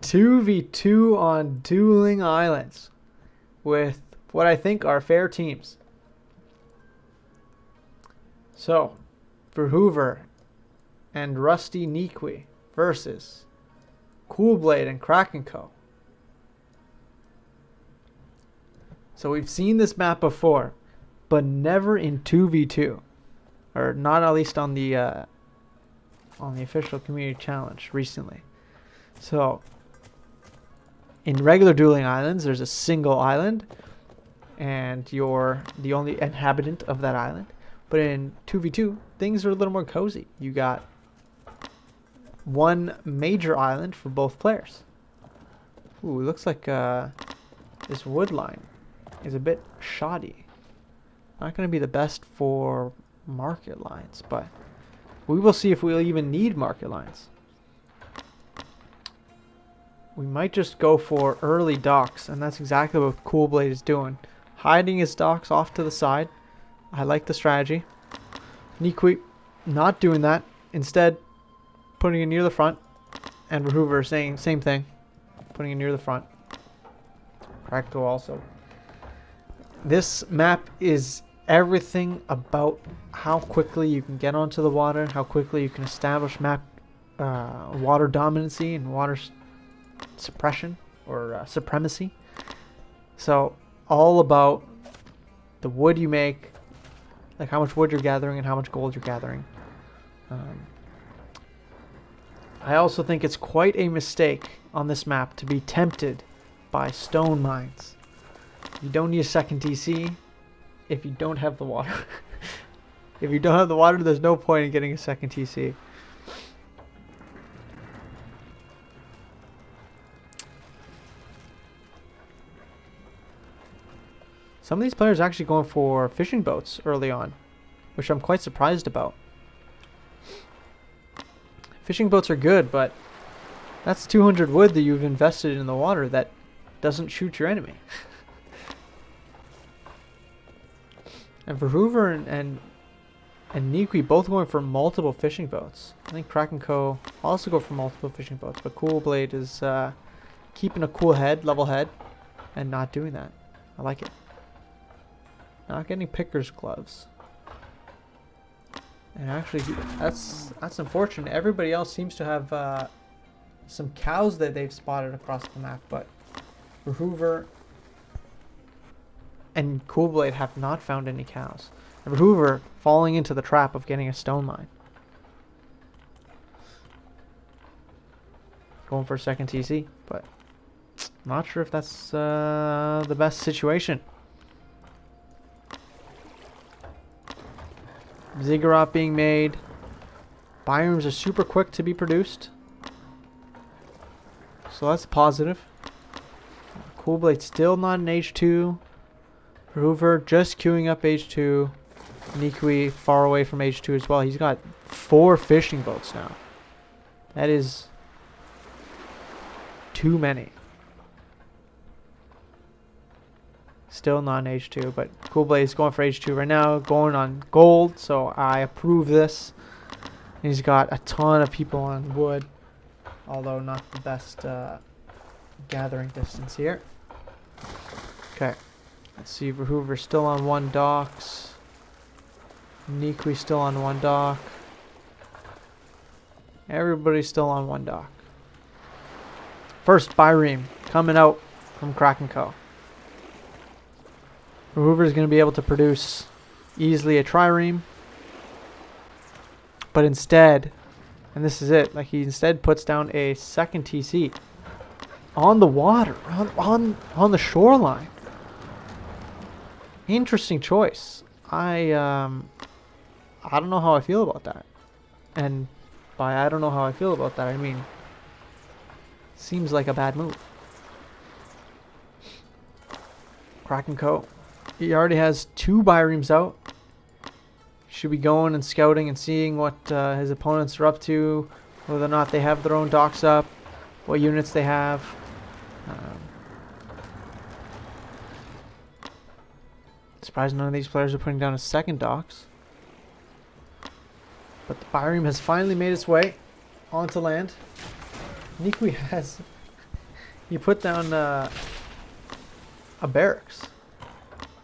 2v2 on Dueling Islands with what I think are fair teams. So, Verhuver and Rusty NiquiHV versus Coolblade and KrakenKO. So we've seen this map before, but never in 2v2, or not at least on the official community challenge recently. So in regular Dueling Islands, there's a single island, and you're the only inhabitant of that island. But in 2v2, things are a little more cozy. You got one major island for both players. Ooh, it looks like this wood line is a bit shoddy. Not going to be the best for market lines, but we will see if we'll even need market lines. We might just go for early docks, and that's exactly what Coolblade is doing. Hiding his docks off to the side. I like the strategy. NiquiHV not doing that. Instead, putting it near the front. And Verhuver saying same thing. Putting it near the front. KrakenKO also. This map is everything about how quickly you can get onto the water, how quickly you can establish map water dominancy and water suppression or supremacy. So all about the wood you make, like how much wood you're gathering and how much gold you're gathering. I also think it's quite a mistake on this map to be tempted by stone mines. You don't need a second TC if you don't have the water. If you don't have the water, there's no point in getting a second TC. Some of these players are actually going for fishing boats early on, which I'm quite surprised about. Fishing boats are good, but that's 200 wood that you've invested in the water that doesn't shoot your enemy. And Verhuver and NiquiHV both going for multiple fishing boats. I think KrakenKO also go for multiple fishing boats, but Coolblade is keeping a cool head, level head, and not doing that. I like it. Not getting picker's gloves. And actually, that's unfortunate. Everybody else seems to have some cows that they've spotted across the map, but Verhuver and Coolblade have not found any cows. And Verhuver falling into the trap of getting a stone mine. Going for a second TC, but not sure if that's the best situation. Ziggurat being made. Biomes are super quick to be produced. So that's positive. Coolblade still not an H2. Verhuver just queuing up H2. NiquiHV far away from H2 as well. He's got 4 fishing boats now. That is too many. Still not an H2, but Coolblade is going for H2 right now, going on gold, so I approve this. And he's got a ton of people on wood, although not the best gathering distance here. Okay, let's see, Verhuver still on 1 docks. NiquiHV still on 1 dock. Everybody's still on 1 dock. First Bireme coming out from KrakenKO. Verhuver is going to be able to produce easily a trireme. But instead, and this is it, like he instead puts down a second TC on the water, on the shoreline. Interesting choice. I don't know how I feel about that. And by I don't know how I feel about that, I mean seems like a bad move. KrakenKO. He already has 2 Biremes out. Should be going and scouting and seeing what his opponents are up to, whether or not they have their own docks up, what units they have. Surprised none of these players are putting down a second docks. But the Bireme has finally made its way onto land. NiquiHV has You put down a barracks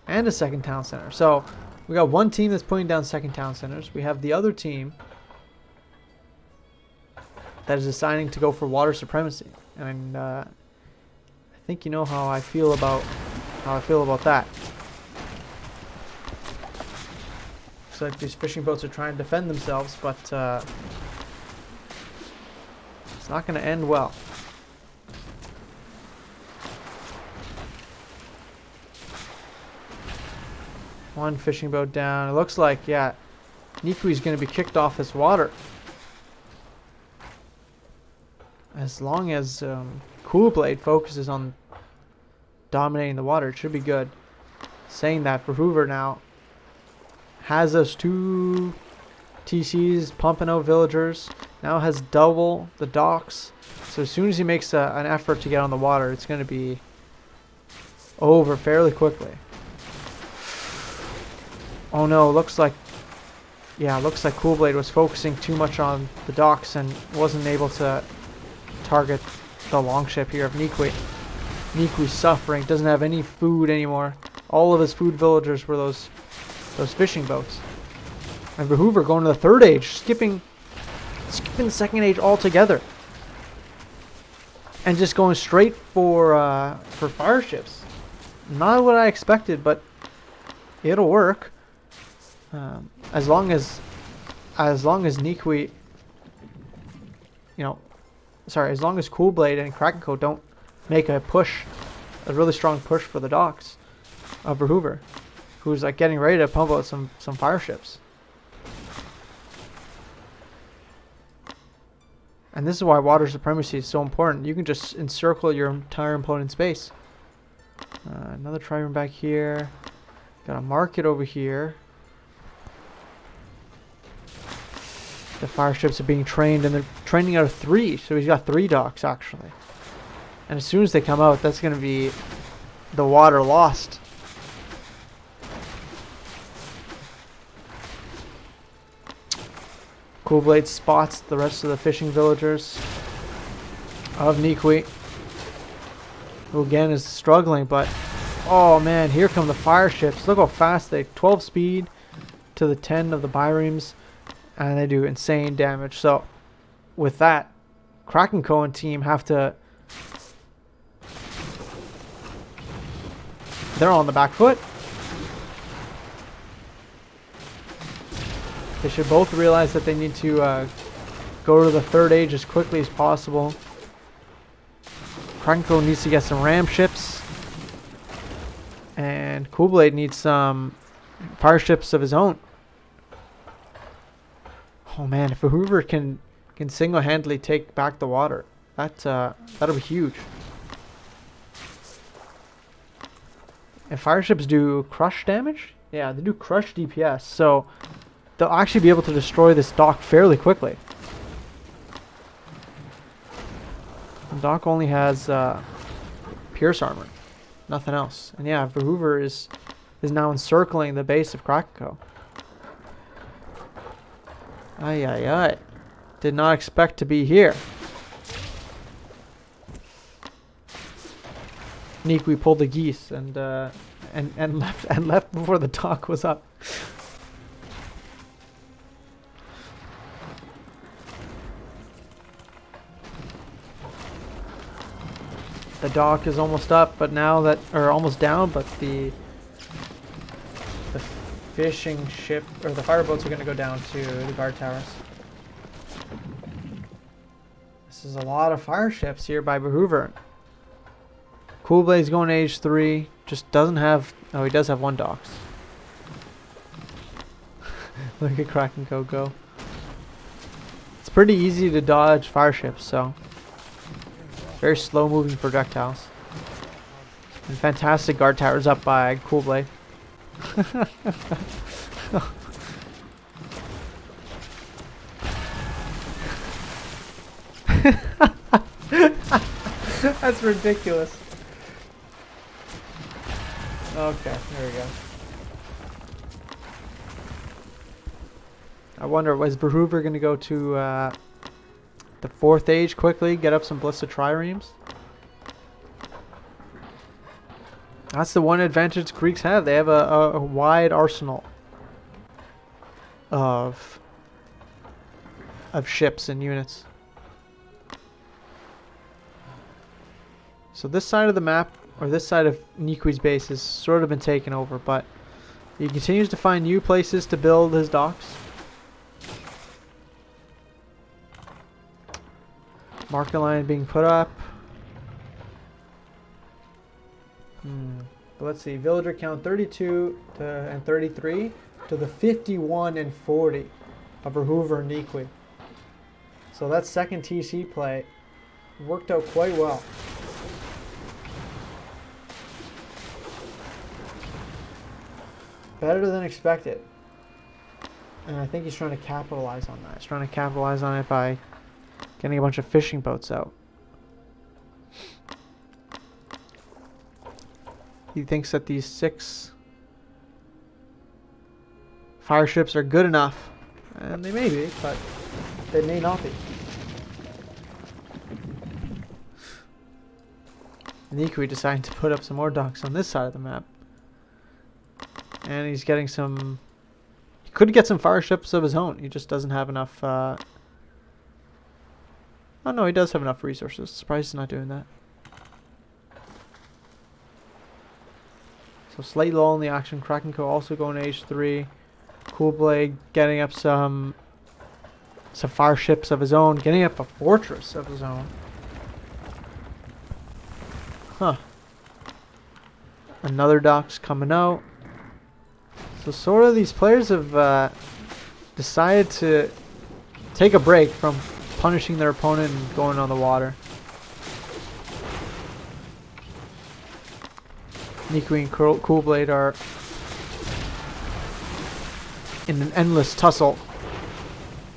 and a second town center. So we got one team that's putting down second town centers. We have the other team that is deciding to go for water supremacy. And I think you know how I feel about that. Looks like these fishing boats are trying to defend themselves, but it's not going to end well. One fishing boat down. It looks like, yeah, NiquiHV is going to be kicked off this water. As long as Coolblade focuses on dominating the water, it should be good. Saying that, Verhuver now has those 2 TCs pumping out villagers. Now has double the docks. So as soon as he makes an effort to get on the water, it's going to be over fairly quickly. Oh no, looks like Coolblade was focusing too much on the docks and wasn't able to target the longship here of NiquiHV. NiquiHV's suffering, doesn't have any food anymore. All of his food villagers were those fishing boats. And Verhuver going to the 3rd age, skipping the 2nd age altogether. And just going straight for fire ships. Not what I expected, but it'll work. As long as NiquiHV, as long as Coolblade and KrakenKO don't make a really strong push for the docks of Verhuver, who's like getting ready to pump out some fire ships. And this is why water supremacy is so important. You can just encircle your entire opponent's base. Another trireme back here. Got a market over here. The fire ships are being trained, and they're training out of 3, so he's got 3 docks actually. And as soon as they come out, that's going to be the water lost. Coolblade spots the rest of the fishing villagers of NiquiHV, who again is struggling, but oh man, here come the fire ships. Look how fast they 12 speed to the 10 of the biremes. And they do insane damage. So, with that, KrakenKO and team have to... They're on the back foot. They should both realize that they need to go to the 3rd age as quickly as possible. KrakenKO needs to get some ram ships. And Coolblade needs some fire ships of his own. Oh man, if Verhuver can single-handedly take back the water, that'll be huge. And fire ships do crush damage? Yeah, they do crush DPS, so they'll actually be able to destroy this dock fairly quickly. The dock only has pierce armor, nothing else. And yeah, Verhuver is now encircling the base of KrakenKO. Ay, ay, ay. Did not expect to be here. NiquiHV pulled the geese and left before the dock was up. The dock is almost up, but now that, or almost down, but the fishing ship, or the fireboats are going to go down to the guard towers. This is a lot of fire ships here by Verhuver. Coolblade's going to age 3, just doesn't have, oh, he does have 1 docks. Look at KrakenKO go. It's pretty easy to dodge fire ships, so very slow moving projectiles. And fantastic guard towers up by Coolblade. That's ridiculous. Okay, there we go. I wonder, was Verhuver going to go to the 4th age quickly, get up some Ballista triremes? That's the one advantage Greeks have. They have a wide arsenal of ships and units. So this side of the map, or this side of NiquiHV's base, has sort of been taken over, but he continues to find new places to build his docks. Market line being put up. But let's see, villager count 32 and 33 to the 51 and 40 of Verhuver and NiquiHV. So that second TC play worked out quite well. Better than expected. And I think he's trying to capitalize on that. He's trying to capitalize on it by getting a bunch of fishing boats out. He thinks that these 6 fire ships are good enough. And they may be, but they may not be. NiquiHV decided to put up some more docks on this side of the map. And he's getting some... He could get some fire ships of his own. He just doesn't have enough... Oh no, he does have enough resources. Surprised he's not doing that. So slight lull in the action. KrakenKO also going to H3. Coolblade getting up some fire ships of his own. Getting up a fortress of his own. Huh. Another dock's coming out. So sort of these players have decided to take a break from punishing their opponent and going on the water. NiquiHV and Coolblade are in an endless tussle.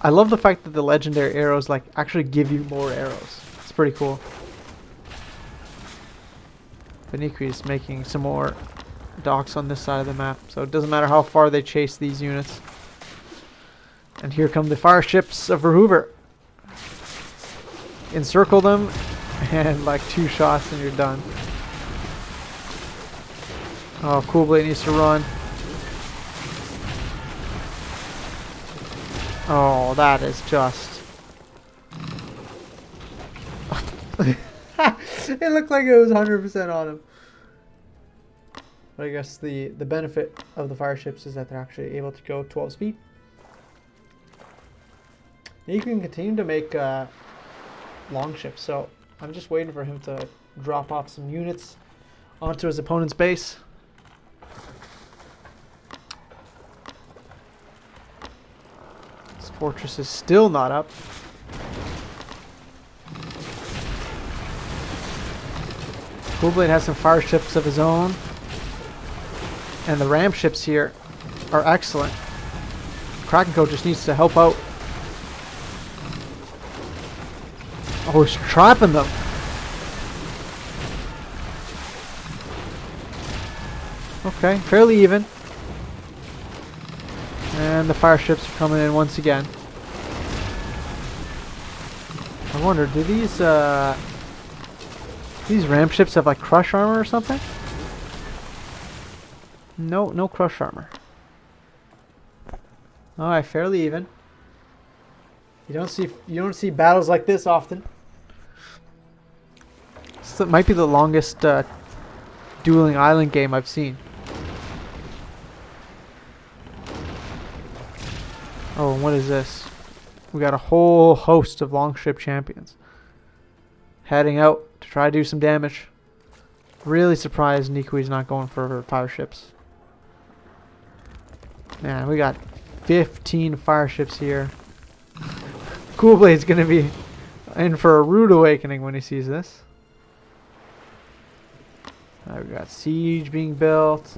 I love the fact that the legendary arrows like actually give you more arrows. It's pretty cool. But NiquiHV is making some more docks on this side of the map, so it doesn't matter how far they chase these units. And here come the fire ships of Verhuver. Encircle them, and like 2 shots and you're done. Oh, Coolblade needs to run. Oh, that is just... It looked like it was 100% on him. But I guess the benefit of the fire ships is that they're actually able to go 12 speed. Now you can continue to make long ships, so I'm just waiting for him to drop off some units onto his opponent's base. This fortress is still not up. Coolblade has some fire ships of his own. And the ram ships here are excellent. KrakenKO just needs to help out. Oh, he's trapping them. Okay, fairly even. And the fire ships are coming in once again. I wonder, do these ram ships have like crush armor or something? No, no crush armor. Alright, fairly even. You don't see battles like this often. This might be the longest dueling island game I've seen. Oh, and what is this? We got a whole host of longship champions heading out to try to do some damage. Really surprised NiquiHV's not going for fire ships. Man, we got 15 fire ships here. Coolblade's gonna be in for a rude awakening when he sees this. We got siege being built.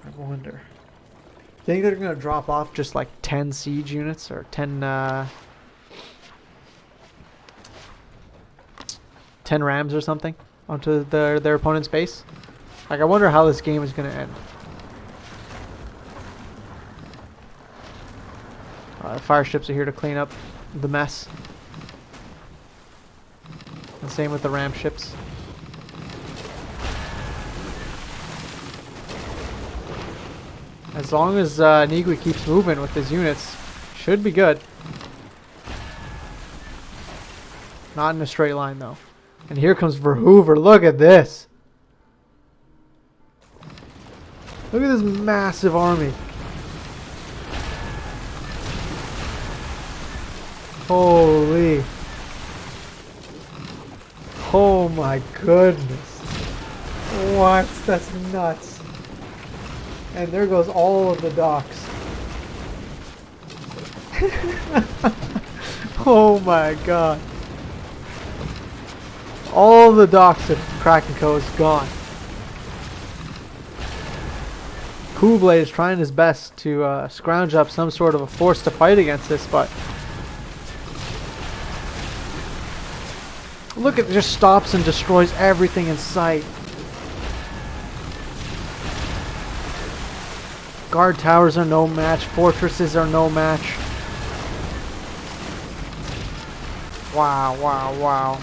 I wonder. Think they're gonna drop off just like 10 siege units or 10 rams or something onto their opponent's base? Like, I wonder how this game is gonna end. Fire ships are here to clean up the mess. And same with the ram ships. As long as Nigui keeps moving with his units, should be good. Not in a straight line though. And here comes Verhuver. Look at this. Look at this massive army. Holy. Oh my goodness. What? That's nuts. And there goes all of the docks. Oh my god. All the docks of KrakenKO is gone. Keyblade is trying his best to scrounge up some sort of a force to fight against this, but look at it, just stops and destroys everything in sight. Guard towers are no match, fortresses are no match. Wow, wow, wow.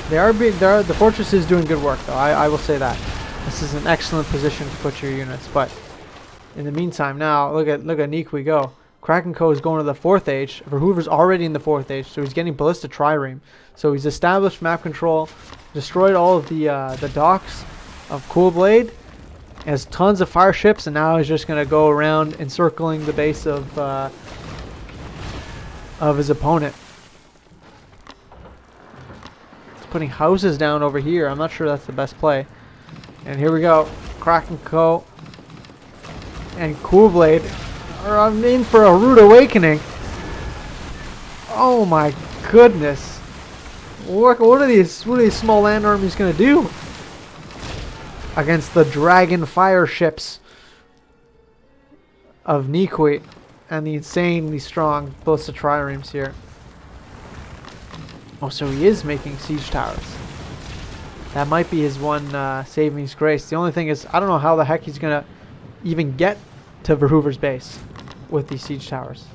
The fortress is doing good work though, I will say that. This is an excellent position to put your units, but in the meantime now, look at Nikui go. KrakenKO is going to the 4th age. Verhuver's already in the 4th age, so he's getting Ballista Trireme. So he's established map control, destroyed all of the docks of Coolblade, has tons of fire ships, and now he's just going to go around encircling the base of his opponent. He's putting houses down over here. I'm not sure that's the best play. And here we go. KrakenKO and Coolblade are in for a rude awakening. Oh my goodness. What are these small land armies going to do against the dragon fire ships of Nikui and the insanely strong Ballista Triremes here? Oh, so he is making siege towers. That might be his one saving grace. The only thing is, I don't know how the heck he's going to even get to Verhuver's base with these siege towers.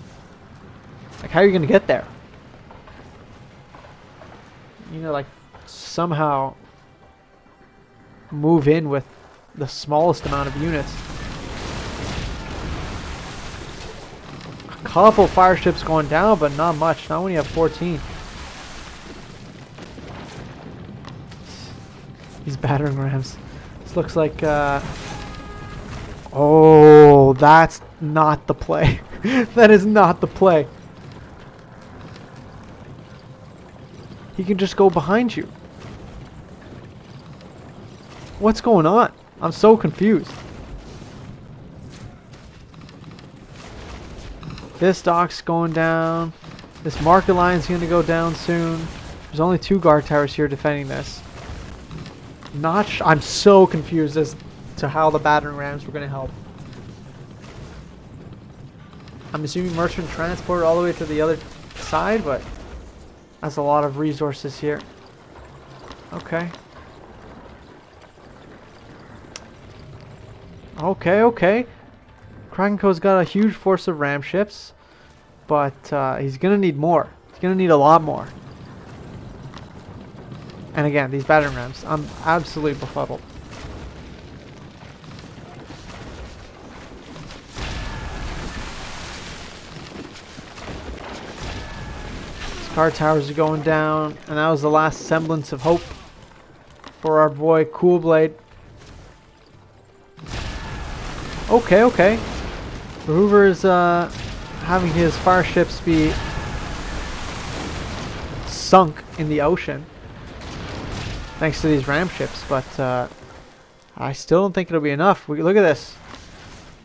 Like, how are you going to get there? You know, like, somehow move in with the smallest amount of units. A couple fire ships going down, but not much. Not when you have 14. These battering rams. This looks like oh, that's not the play. That is not the play. He can just go behind you. What's going on? I'm so confused. This dock's going down. This market line's going to go down soon. There's only 2 guard towers here defending this. I'm so confused as to how the battering rams were going to help. I'm assuming merchant transport all the way to the other side, but that's a lot of resources here. Okay. Okay. KrakenKO's got a huge force of ram ships, but he's going to need more. He's going to need a lot more. And again, these battering rams, I'm absolutely befuddled. These guard towers are going down, and that was the last semblance of hope for our boy Coolblade. Okay. Verhuver is having his fire ships be sunk in the ocean thanks to these ram ships, but I still don't think it'll be enough. Look at this.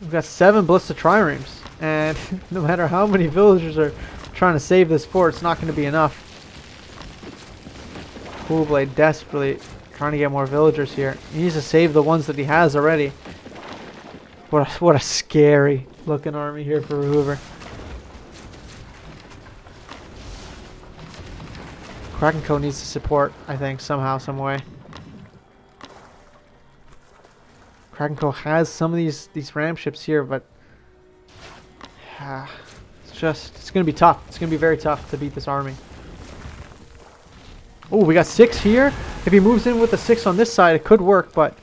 We've got 7 Ballista Triremes, and no matter how many villagers are trying to save this fort, it's not going to be enough. Coolblade desperately trying to get more villagers here. He needs to save the ones that he has already. What a scary looking army here for Verhuver. KrakenKO needs to support, I think, somehow, some way. KrakenKO has some of these ram ships here, but it's going to be tough. It's going to be very tough to beat this army. Oh, we got 6 here. If he moves in with the 6 on this side, it could work, but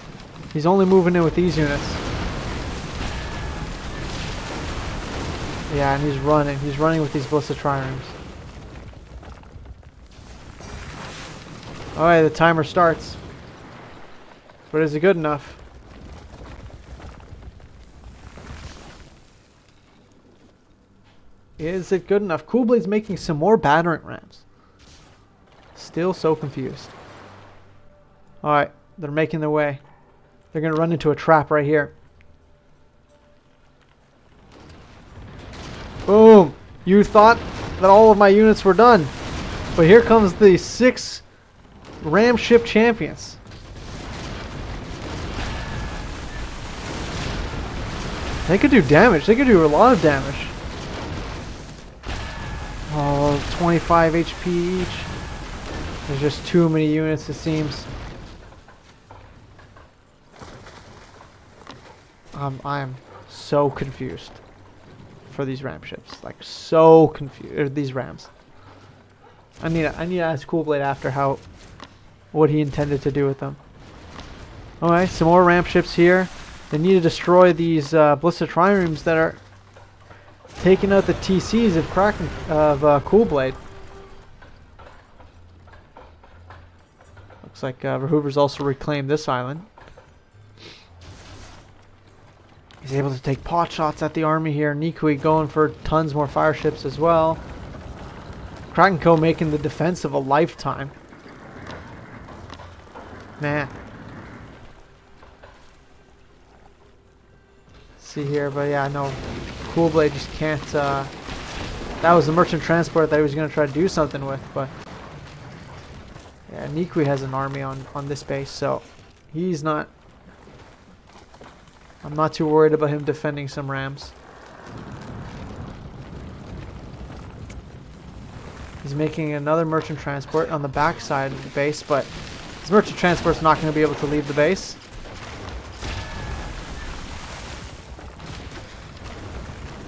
He's only moving in with these units. Yeah, and he's running. He's running with these ballista triremes. Alright, the timer starts. But is it good enough? Is it good enough? Coolblade's making some more battering rams. Still so confused. Alright, they're making their way. They're going to run into a trap right here. Boom! You thought that all of my units were done. But here comes the 6 ram ship champions. They could do damage. They could do a lot of damage. Oh, 25 HP each. There's just too many units, it seems. I'm so confused for these ram ships. Like, so confused. These rams. I need to ask Coolblade after what he intended to do with them. Alright, some more ram ships here. They need to destroy these ballista triremes that are taking out the TCs of Coolblade. Looks like Verhuver's also reclaimed this island. He's able to take pot shots at the army here. NiquiHV going for tons more fire ships as well. KrakenKO making the defense of a lifetime. Man. See here, but yeah, no. Coolblade just can't. That was the merchant transport that he was going to try to do something with, but yeah, NiquiHV has an army on this base, so he's not. I'm not too worried about him defending some rams. He's making another merchant transport on the back side of the base, but his merchant transport's not going to be able to leave the base.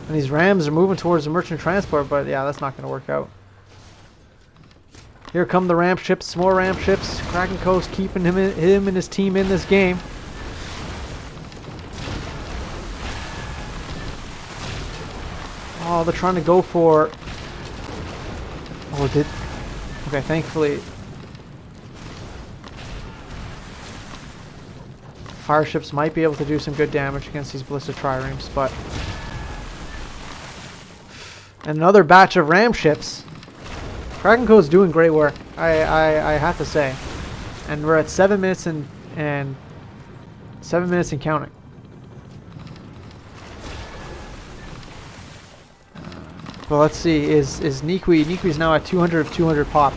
And these rams are moving towards the merchant transport, but yeah, that's not going to work out. Here come the ram ships, more ram ships. KrakenKO's keeping him and his team in this game. Oh, they're trying to go for... Oh, okay, thankfully... Fire ships might be able to do some good damage against these ballista triremes, but... Another batch of ram ships. KrakenKO is doing great work, I have to say. And we're at 7 minutes and 7 minutes and counting. Well, let's see. Is NiquiHV's now at 200 of 200 pop.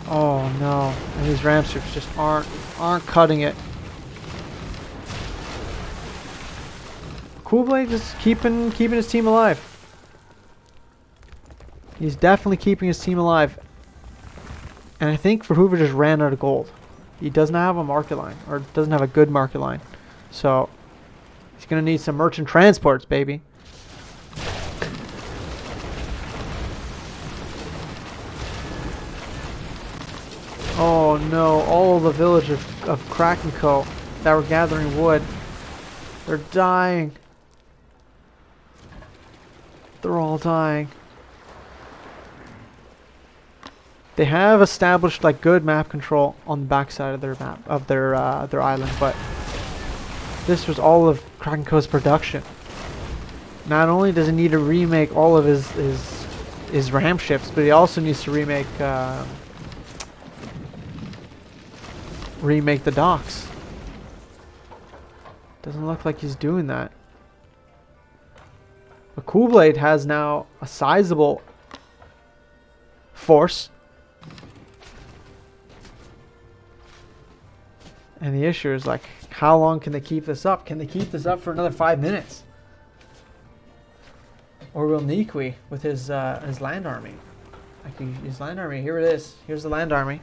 Oh no! And these ram ships just aren't cutting it. Coolblade just keeping his team alive. He's definitely keeping his team alive. And I think Verhuver just ran out of gold. He doesn't have a market line, or doesn't have a good market line. So he's gonna need some merchant transports, baby. Oh no, all the village of KrakenKO that were gathering wood. They're dying. They're all dying. They have established like good map control on the backside of their map of their island, but this was all of KrakenKO's production. Not only does he need to remake all of his ram ships, but he also needs to remake the docks. Doesn't look like he's doing that. But Coolblade has now a sizable force. And the issue is like, how long can they keep this up? Can they keep this up for another 5 minutes? Or will NiquiHV with his land army? His land army, here it is. Here's the land army.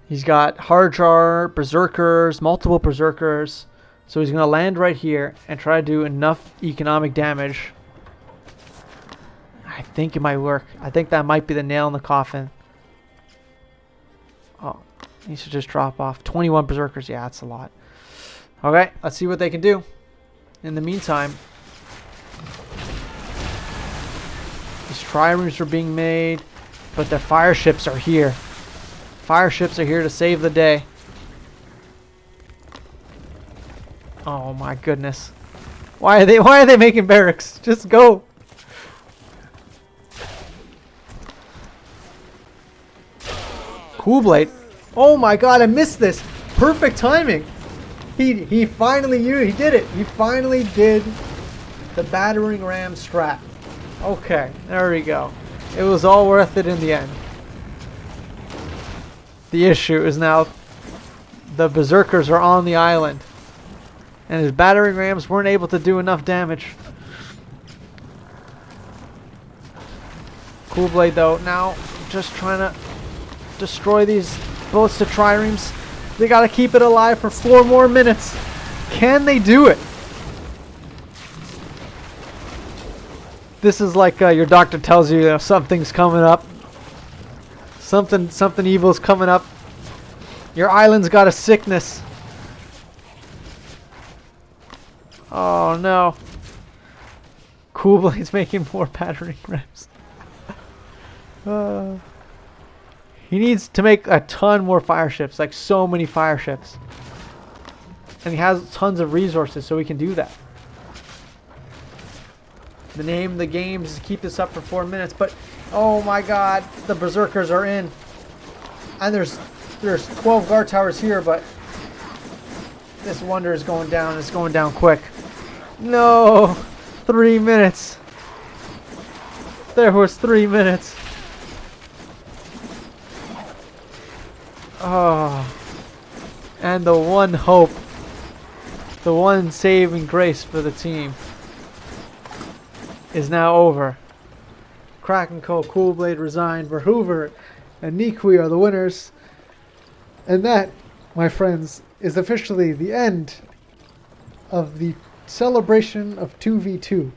He's got Harjar, Berserkers, multiple Berserkers. So he's going to land right here and try to do enough economic damage. I think it might work. I think that might be the nail in the coffin. Oh, he should just drop off. 21 berserkers. Yeah, that's a lot. Okay, let's see what they can do. In the meantime, these triremes are being made, but the fire ships are here. Fire ships are here to save the day. Oh my goodness. Why are they making barracks? Just go. Coolblade. Oh my god, I missed this. Perfect timing. He finally he did it. He finally did the battering ram strat. Okay, there we go. It was all worth it in the end. The issue is now the berserkers are on the island. And his battering rams weren't able to do enough damage. Coolblade though, now just trying to destroy these bullets to triremes. They gotta keep it alive for 4 more minutes. Can they do it? This is like your doctor tells you, something's coming up. Something evil's coming up. Your island's got a sickness. Oh no. Coolblade's making more battering rams. He needs to make a ton more fire ships, like so many fire ships. And he has tons of resources, so he can do that. The name of the game is to keep this up for 4 minutes, but oh my god, the berserkers are in. And there's 12 guard towers here, but this wonder is going down. It's going down quick. No! 3 minutes. There was 3 minutes. Oh. And the one hope. The one saving grace for the team is now over. KrakenKO, Coolblade resigned, Verhuver and NiquiHV are the winners. And that, my friends, is officially the end of the celebration of 2v2.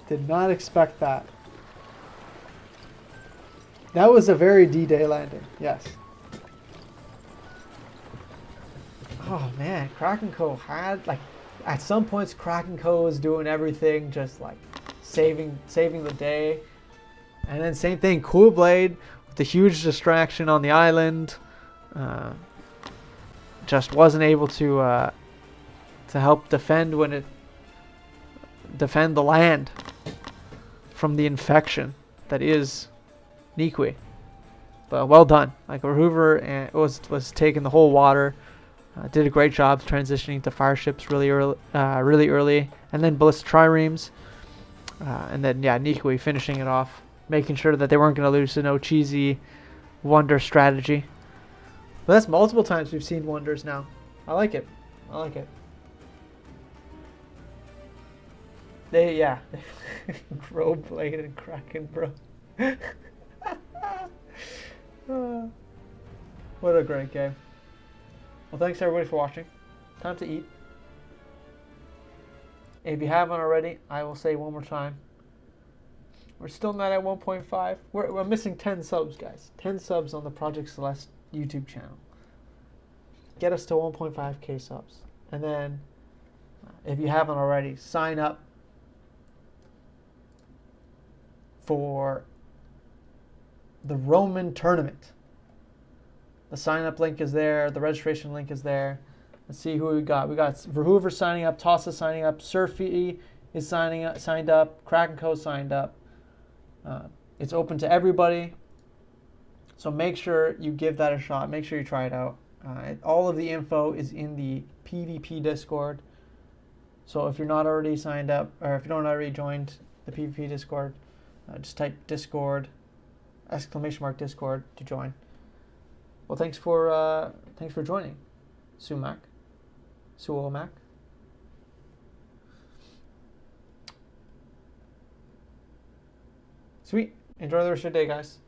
Did not expect that. That was a very D-Day landing, yes. Oh man, KrakenKO had, like, at some points KrakenKO was doing everything, just like saving the day. And then same thing, Coolblade with the huge distraction on the island, just wasn't able to help defend defend the land from the infection that is NiquiHV. But well done. Like Verhuver was taking the whole water, did a great job transitioning to fire ships really early, and then ballista triremes, and then yeah, NiquiHV finishing it off, making sure that they weren't going to lose to no cheesy wonder strategy. But that's multiple times we've seen wonders now. I like it. I like it. Yeah. Growblade and Kraken, bro. What a great game. Well, thanks everybody for watching. Time to eat. If you haven't already, I will say one more time. We're still not at 1.5. We're missing 10 subs, guys. 10 subs on the Project Celeste YouTube channel. Get us to 1.5k subs. And then, if you haven't already, sign up for the Roman tournament. The sign up link is there. The registration link is there. Let's see who we got. We got Verhuver signing up. Tossa signing up. Surfy is signed up. KrakenKO signed up. It's open to everybody. So make sure you give that a shot. Make sure you try it out. All of the info is in the PvP Discord. So if you're not already signed up, or if you don't already joined the PvP Discord, just type Discord, !Discord to join. Well, thanks for joining, Sumac. Sweet. Enjoy the rest of your day, guys.